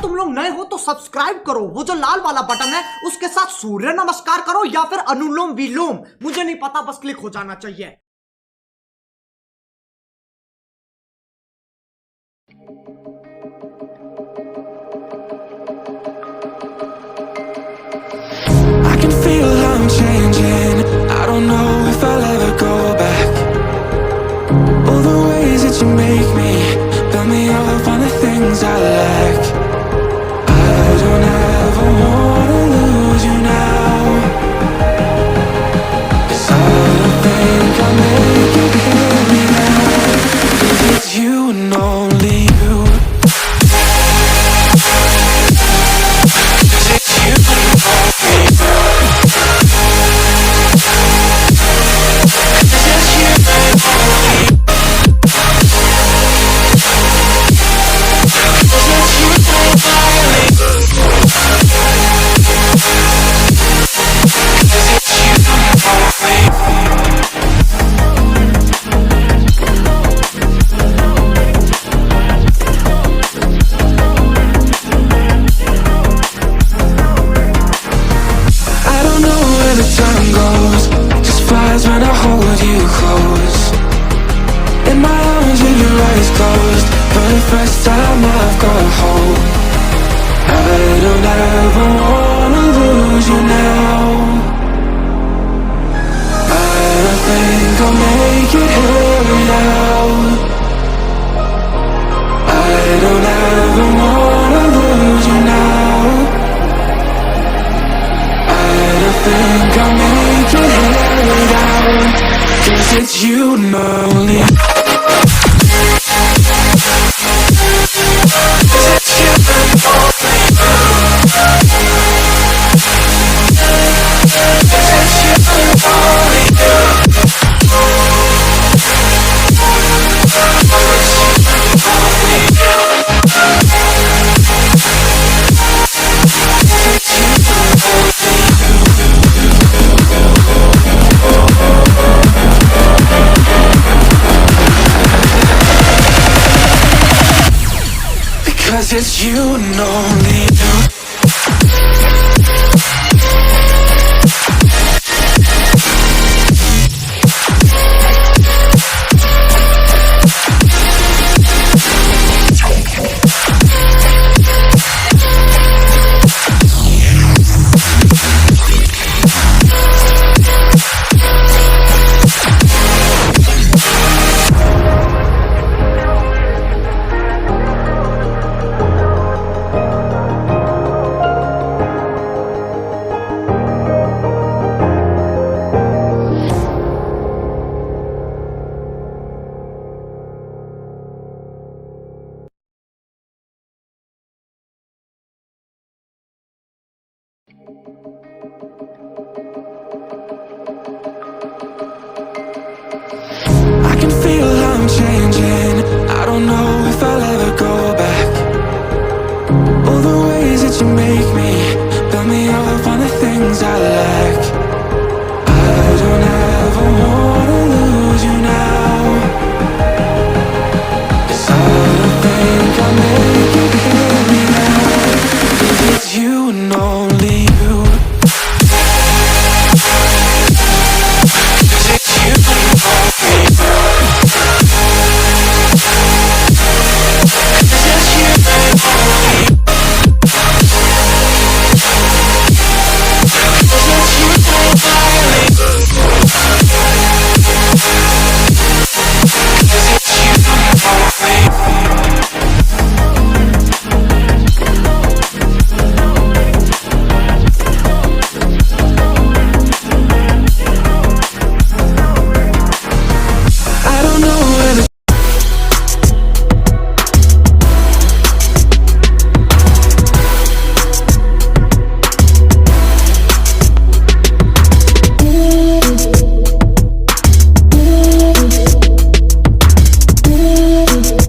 तुम लोग नए हो तो सब्सक्राइब करो, वो जो लाल वाला बटन है उसके साथ सूर्य नमस्कार करो या फिर अनुलोम विलोम, मुझे नहीं पता, बस क्लिक हो जाना चाहिए। I can feel how I'm changing. I don't know if I'll ever go back. All the ways that you make me, build me up on the things I lack. I don't ever wanna lose you now, 'cause I don't think I'll make it here now, 'cause it's you and only you. When I hold you close in my arms with your eyes closed, for the first time I've got hope. I don't ever wanna lose you now. I don't think I'll make it here now. I don't ever wanna lose you now. I don't think I'll make it here now, 'cause it's you and only you. Because it's you and only you. I can feel how I'm changing. I don't know if I'll ever go back. All the ways that you make me,